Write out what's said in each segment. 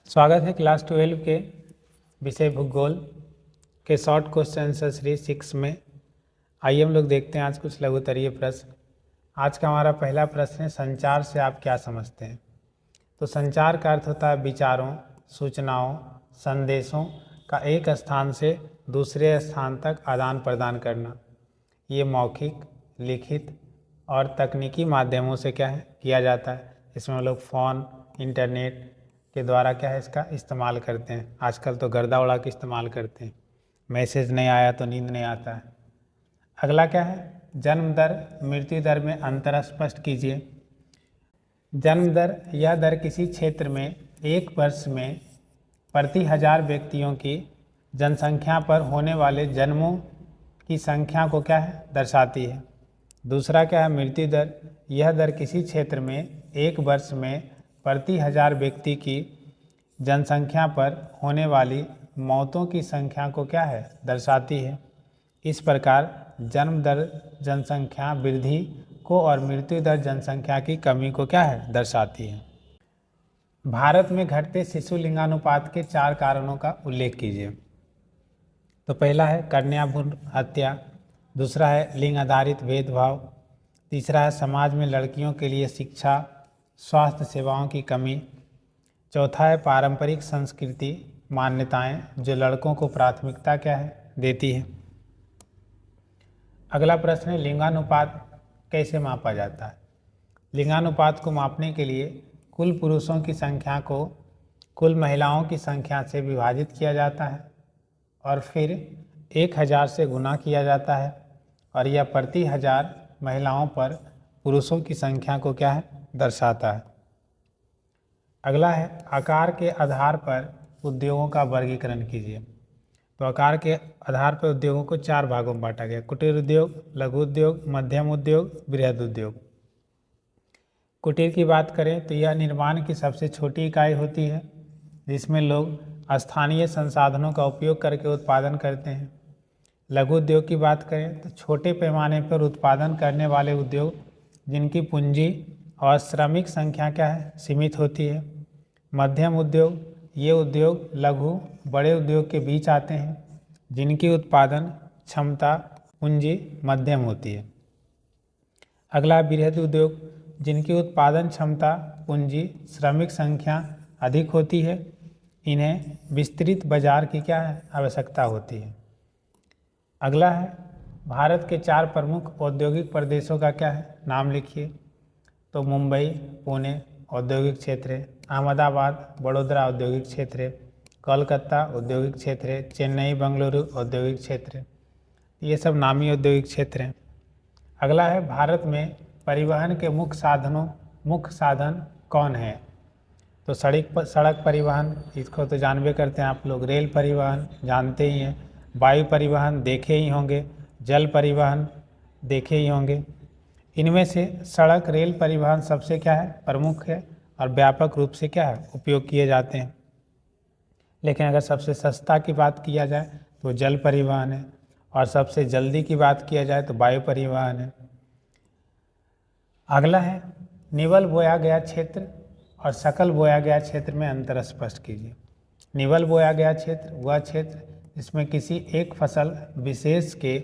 स्वागत है क्लास 12 के विषय भूगोल के शॉर्ट क्वेश्चन आंसर सीरीज 6 में। आइए हम लोग देखते हैं आज कुछ लघुत्तरीय प्रश्न। आज का हमारा पहला प्रश्न है, संचार से आप क्या समझते हैं। तो संचार का अर्थ होता है विचारों, सूचनाओं, संदेशों का एक स्थान से दूसरे स्थान तक आदान प्रदान करना। ये मौखिक, लिखित और तकनीकी माध्यमों से क्या है किया जाता है। इसमें हम लोग फ़ोन, इंटरनेट के द्वारा क्या है इसका इस्तेमाल करते हैं। आजकल तो गर्दा उड़ा के इस्तेमाल करते हैं। मैसेज नहीं आया तो नींद नहीं आता है। अगला क्या है, जन्म दर मृत्यु दर में अंतर स्पष्ट कीजिए। जन्म दर यह दर किसी क्षेत्र में एक वर्ष में प्रति 1000 व्यक्तियों की जनसंख्या पर होने वाले जन्मों की संख्या को क्या है दर्शाती है। दूसरा क्या है, मृत्यु दर यह दर किसी क्षेत्र में एक वर्ष में प्रति 1000 व्यक्ति की जनसंख्या पर होने वाली मौतों की संख्या को क्या है दर्शाती है। इस प्रकार जन्म दर जनसंख्या वृद्धि को और मृत्यु दर जनसंख्या की कमी को क्या है दर्शाती है। भारत में घटते शिशु लिंगानुपात के 4 कारणों का उल्लेख कीजिए। तो पहला है कन्या भ्रूण हत्या, दूसरा है लिंग आधारित भेदभाव, तीसरा है समाज में लड़कियों के लिए शिक्षा स्वास्थ्य सेवाओं की कमी, चौथा है पारंपरिक संस्कृति मान्यताएं जो लड़कों को प्राथमिकता क्या है देती है। अगला प्रश्न है, लिंगानुपात कैसे मापा जाता है। लिंगानुपात को मापने के लिए कुल पुरुषों की संख्या को कुल महिलाओं की संख्या से विभाजित किया जाता है और फिर 1000 से गुना किया जाता है और यह प्रति 1000 महिलाओं पर पुरुषों की संख्या को क्या है दर्शाता है। अगला है, आकार के आधार पर उद्योगों का वर्गीकरण कीजिए। तो आकार के आधार पर उद्योगों को 4 भागों में बांटा गया, कुटीर उद्योग, लघु उद्योग, मध्यम उद्योग, बृहद उद्योग। कुटीर की बात करें तो यह निर्माण की सबसे छोटी इकाई होती है जिसमें लोग स्थानीय संसाधनों का उपयोग करके उत्पादन करते हैं। लघु उद्योग की बात करें तो छोटे पैमाने पर उत्पादन करने वाले उद्योग जिनकी पूंजी और श्रमिक संख्या क्या है सीमित होती है। मध्यम उद्योग, ये उद्योग लघु बड़े उद्योग के बीच आते हैं जिनकी उत्पादन क्षमता पूंजी मध्यम होती है। अगला बृहद उद्योग, जिनकी उत्पादन क्षमता पूंजी श्रमिक संख्या अधिक होती है। इन्हें विस्तृत बाजार की क्या है आवश्यकता होती है। अगला है, भारत के 4 प्रमुख औद्योगिक प्रदेशों का क्या है नाम लिखिए। तो मुंबई, पुणे औद्योगिक क्षेत्र है, अहमदाबाद वडोदरा औद्योगिक क्षेत्र है, कोलकाता औद्योगिक क्षेत्र है, चेन्नई बेंगलुरु औद्योगिक क्षेत्र है। ये सब नामी औद्योगिक क्षेत्र हैं। अगला है, भारत में परिवहन के मुख्य साधन कौन है। तो सड़क परिवहन, इसको तो जानबे करते हैं आप लोग। रेल परिवहन जानते ही हैं, वायु परिवहन देखे ही होंगे, जल परिवहन देखे ही होंगे। इनमें से सड़क रेल परिवहन सबसे क्या है प्रमुख है और व्यापक रूप से क्या है उपयोग किए जाते हैं। लेकिन अगर सबसे सस्ता की बात किया जाए तो जल परिवहन है और सबसे जल्दी की बात किया जाए तो वायु परिवहन है। अगला है, निवल बोया गया क्षेत्र और सकल बोया गया क्षेत्र में अंतर स्पष्ट कीजिए। निवल बोया गया क्षेत्र वह क्षेत्र जिसमें किसी एक फसल विशेष के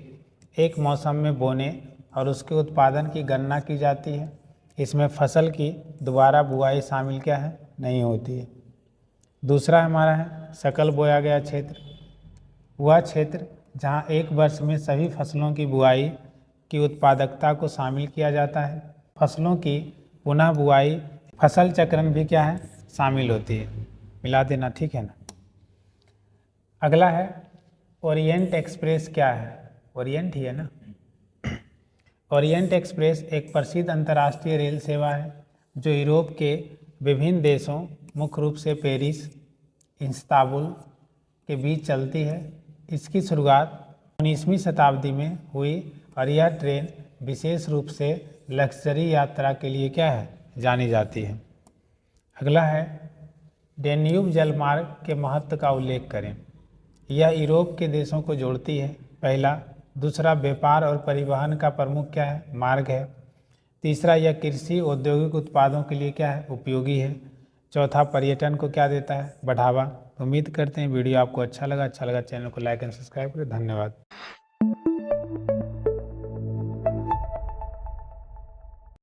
एक मौसम में बोने और उसके उत्पादन की गणना की जाती है। इसमें फसल की दोबारा बुआई शामिल क्या है नहीं होती है। दूसरा हमारा है सकल बोया गया क्षेत्र, वह क्षेत्र जहां एक वर्ष में सभी फसलों की बुआई की उत्पादकता को शामिल किया जाता है। फसलों की पुनः बुआई फसल चक्रण भी क्या है शामिल होती है। मिला देना, ठीक है ना। अगला है, ओरिएंट एक्सप्रेस क्या है। ओरिएंट ही है ना। ओरिएंट एक्सप्रेस एक प्रसिद्ध अंतर्राष्ट्रीय रेल सेवा है जो यूरोप के विभिन्न देशों मुख्य रूप से पेरिस, इस्तांबुल के बीच चलती है। इसकी शुरुआत 19वीं शताब्दी में हुई और यह ट्रेन विशेष रूप से लग्जरी यात्रा के लिए क्या है जानी जाती है। अगला है, डेन्यूब जलमार्ग के महत्व का उल्लेख करें। यह यूरोप के देशों को जोड़ती है, पहला। दूसरा, व्यापार और परिवहन का प्रमुख क्या है मार्ग है। तीसरा, यह कृषि औद्योगिक उत्पादों के लिए क्या है उपयोगी है। चौथा, पर्यटन को क्या देता है? बढ़ावा। उम्मीद करते हैं वीडियो आपको अच्छा लगा चैनल को लाइक एंड सब्सक्राइब करें। धन्यवाद।